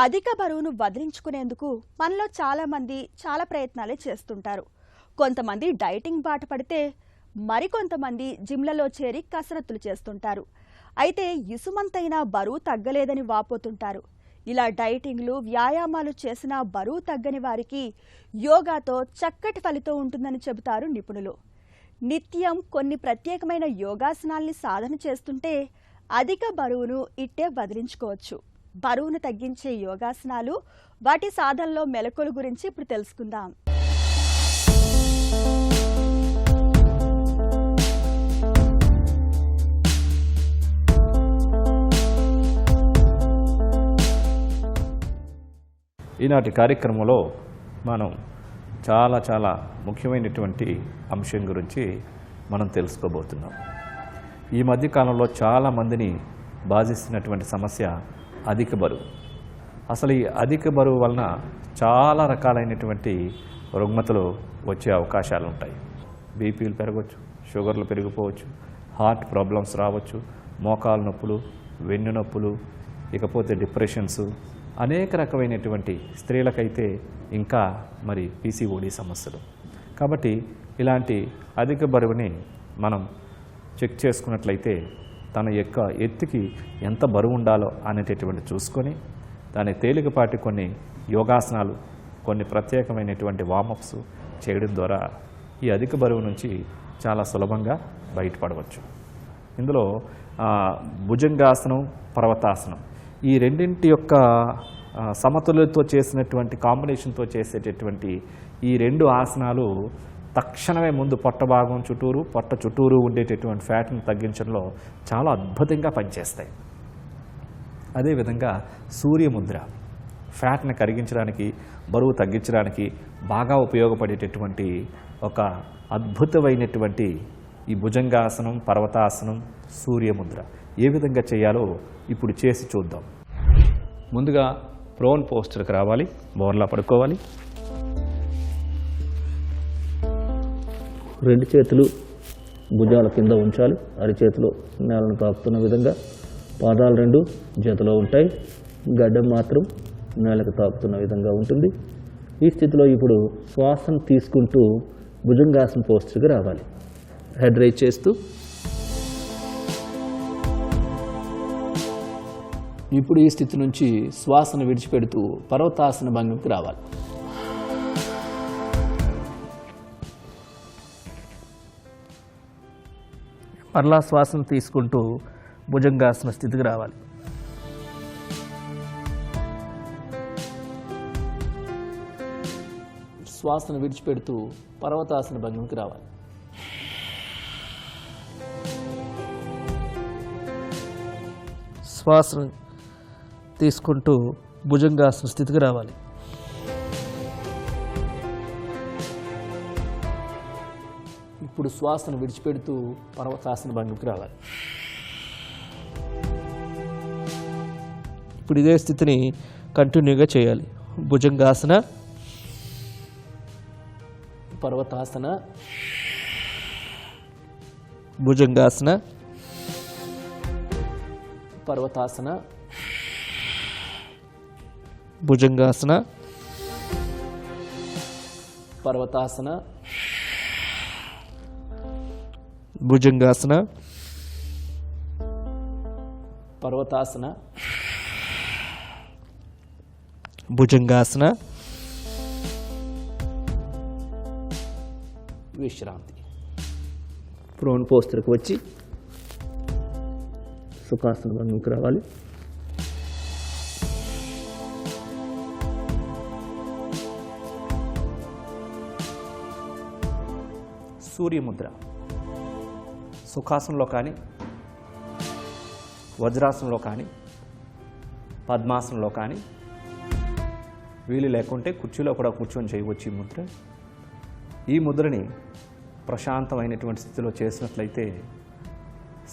అధిక బరువును వదిలించుకునేందుకు మనలో చాలామంది చాలా ప్రయత్నాలే చేస్తుంటారు. కొంతమంది డైటింగ్ బాట పడితే మరికొంతమంది జిమ్లలో చేరి కసరత్తులు చేస్తుంటారు. అయితే ఇసుమంతైనా బరువు తగ్గలేదని వాపోతుంటారు. ఇలా డైటింగ్లు వ్యాయామాలు చేసినా బరువు తగ్గని వారికి యోగాతో చక్కటి ఫలితం ఉంటుందని చెబుతారు నిపుణులు. నిత్యం కొన్ని ప్రత్యేకమైన యోగాసనాల్ని సాధన చేస్తుంటే అధిక బరువును ఇట్టే వదిలించుకోవచ్చు. బరువును తగ్గించే యోగాసనాలు, వాటి సాధనలో మెలకువల గురించి ఇప్పుడు తెలుసుకుందాం. ఈనాటి కార్యక్రమంలో మనం చాలా ముఖ్యమైనటువంటి అంశం గురించి మనం తెలుసుకోబోతున్నాం. ఈ మధ్యకాలంలో చాలామందిని బాధిస్తున్నటువంటి సమస్య అధిక బరువు. అసలు ఈ అధిక బరువు వలన చాలా రకాలైనటువంటి రుగ్మతలు వచ్చే అవకాశాలు ఉంటాయి. బీపీలు పెరగవచ్చు, షుగర్లు పెరిగిపోవచ్చు, హార్ట్ ప్రాబ్లమ్స్ రావచ్చు, మోకాలు నొప్పులు, వెన్ను నొప్పులు, ఇకపోతే డిప్రెషన్స్, అనేక రకమైనటువంటి స్త్రీలకైతే ఇంకా మరి పీసీఓడి సమస్యలు. కాబట్టి ఇలాంటి అధిక బరువుని మనం చెక్ చేసుకున్నట్లయితే తన యొక్క ఎత్తుకి ఎంత బరువు ఉండాలో అనేటటువంటి చూసుకొని దాని తేలికపాటి కొన్ని యోగాసనాలు, కొన్ని ప్రత్యేకమైనటువంటి వార్మప్స్ చేయడం ద్వారా ఈ అధిక బరువు నుంచి చాలా సులభంగా బయటపడవచ్చు. ఇందులో భుజంగాసనం, పర్వతాసనం ఈ రెండింటి యొక్క సమతుల్యతో చేసినటువంటి కాంబినేషన్తో చేసేటటువంటి ఈ రెండు ఆసనాలు తక్షణమే ముందు పొట్ట భాగం చుట్టూరు, పొట్ట చుట్టూరు ఉండేటటువంటి ఫ్యాట్ని తగ్గించడంలో చాలా అద్భుతంగా పనిచేస్తాయి. అదేవిధంగా సూర్యముద్ర ఫ్యాట్ని కరిగించడానికి, బరువు తగ్గించడానికి బాగా ఉపయోగపడేటటువంటి ఒక అద్భుతమైనటువంటి ఈ భుజంగాసనం, పర్వతాసనం, సూర్యముద్ర ఏ విధంగా చేయాలో ఇప్పుడు చేసి చూద్దాం. ముందుగా ప్రోన్ పోస్చర్కి రావాలి, బోర్లా పడుకోవాలి. రెండు చేతులు భుజాల కింద ఉంచాలి, అరిచేతులు నేలను తాకుతున్న విధంగా. పాదాలు రెండు జతలో ఉంటాయి, గడ్డం మాత్రం నేలకు తాకుతున్న విధంగా ఉంటుంది. ఈ స్థితిలో ఇప్పుడు శ్వాసను తీసుకుంటూ భుజంగాసన పోస్చర్కి రావాలి. హెడ్ రైజ్ చేస్తూ ఇప్పుడు ఈ స్థితి నుంచి శ్వాసను విడిచిపెడుతూ పర్వతాసన భంగిమకి రావాలి. మరలా శ్వాసను తీసుకుంటూ భుజంగాసన స్థితికి రావాలి. శ్వాసను విడిచిపెడుతూ పర్వతాసన భంగిమకి రావాలి. శ్వాసను తీసుకుంటూ భుజంగాసన స్థితికి రావాలి. ఇప్పుడు శ్వాసను విడిచిపెడుతూ పర్వతాసన భంగిమకి రావాలి. ఇప్పుడు ఇదే స్థితిని కంటిన్యూగా చేయాలి. భుజంగాసన, పర్వతాసన, భుజంగాసన, పర్వతాసన, భుజంగాసన, పర్వతాసన, భుజంగాసన, పర్వతాసన, భుజంగాసన, విశ్రాంతి. ప్రోన్ పోస్చర్కి వచ్చి సుఖాసన భంగిమకి రావాలి. సూర్యముద్ర సుఖాసనంలో కానీ, వజ్రాసనంలో కానీ, పద్మాసనంలో కానీ, వీలు లేకుంటే కుర్చీలో కూడా కూర్చొని చేయవచ్చు ఈ ముద్ర. ఈ ముద్రని ప్రశాంతమైనటువంటి స్థితిలో చేసినట్లయితే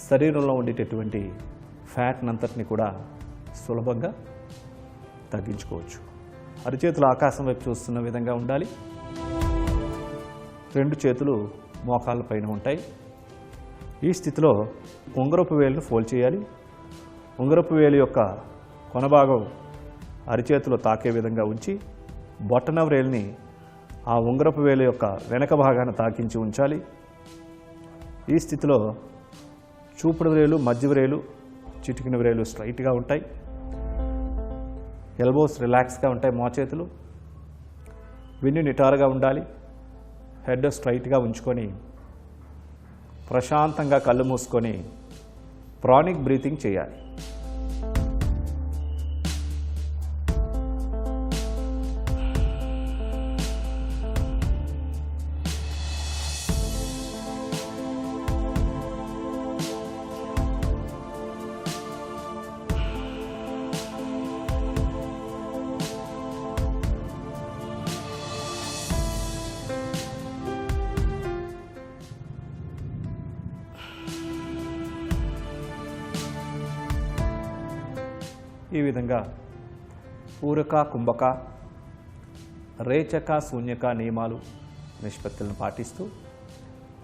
శరీరంలో ఉండేటటువంటి ఫ్యాట్నంతటిని కూడా సులభంగా తగ్గించుకోవచ్చు. అరిచేతులు ఆకాశం వైపు చూస్తున్న విధంగా ఉండాలి. రెండు చేతులు మోకాళ్ళ పైన ఉంటాయి. ఈ స్థితిలో ఉంగరపు వేలును ఫోల్డ్ చేయాలి. ఉంగరపు వేలు యొక్క కొనభాగం అరిచేతిలో తాకే విధంగా ఉంచి బొట్టన వ్రేలిని ఆ ఉంగరపు వేలు యొక్క వెనక భాగాన తాకించి ఉంచాలి. ఈ స్థితిలో చూపుడు వ్రేలు, మధ్య వ్రేలు, చిటికిన వ్రేలు స్ట్రైట్గా ఉంటాయి. ఎల్బోస్ రిలాక్స్గా ఉంటాయి. మోచేతులు వెన్ను నిటారుగా ఉండాలి. హెడ్ స్ట్రైట్గా ఉంచుకొని ప్రశాంతంగా కళ్ళు మూసుకొని ప్రానిక్ బ్రీతింగ్ చేయాలి. ఈ విధంగా పూరక, కుంభక, రేచక, శూన్యక నియమాలు, నిష్పత్తులను పాటిస్తూ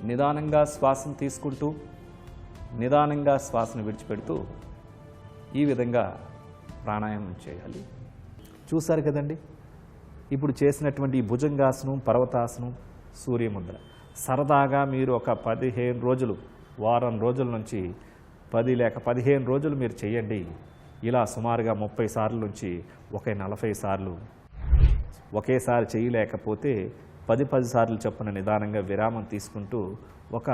నిదానంగా శ్వాసను తీసుకుంటూ నిదానంగా శ్వాసను విడిచిపెడుతూ ఈ విధంగా ప్రాణాయామం చేయాలి. చూశారు కదండి, ఇప్పుడు చేసినటువంటి ఈ భుజంగాసనం, పర్వతాసనం, సూర్యముద్ర సరదాగా మీరు ఒక 15 రోజులు, వారం రోజుల నుంచి 10 లేక 15 రోజులు మీరు చేయండి. ఇలా సుమారుగా 30 సార్లు నుంచి 40 సార్లు ఒకేసారి చేయలేకపోతే 10 సార్లు చొప్పున నిదానంగా విరామం తీసుకుంటూ ఒక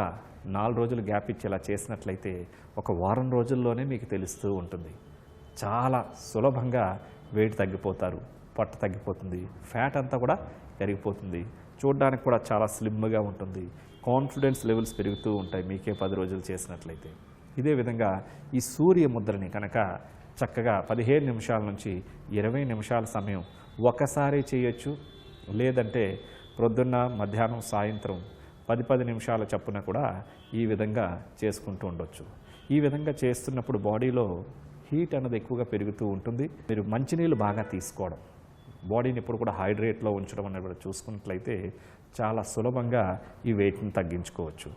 4 రోజులు గ్యాప్ ఇచ్చి ఇలా చేసినట్లయితే ఒక వారం రోజుల్లోనే మీకు తెలుస్తూ ఉంటుంది. చాలా సులభంగా వెయిట్ తగ్గిపోతారు, పొట్ట తగ్గిపోతుంది, ఫ్యాట్ అంతా కూడా కరిగిపోతుంది, చూడడానికి కూడా చాలా స్లిమ్గా ఉంటుంది, కాన్ఫిడెన్స్ లెవెల్స్ పెరుగుతూ ఉంటాయి మీకే 10 రోజులు చేసినట్లయితే. ఇదే విధంగా ఈ సూర్య ముద్రని కనుక చక్కగా 15 నిమిషాల నుంచి 20 నిమిషాల సమయం ఒకసారి చేయొచ్చు. లేదంటే ప్రొద్దున్న, మధ్యాహ్నం, సాయంత్రం 10 నిమిషాల చప్పున కూడా ఈ విధంగా చేసుకుంటూ ఉండొచ్చు. ఈ విధంగా చేస్తున్నప్పుడు బాడీలో హీట్ అన్నది ఎక్కువగా పెరుగుతూ ఉంటుంది. మీరు మంచినీళ్ళు బాగా తీసుకోవడం, బాడీని ఎప్పుడు కూడా హైడ్రేట్లో ఉంచడం అనేది చూసుకున్నట్లయితే చాలా సులభంగా ఈ వెయిట్ని తగ్గించుకోవచ్చు.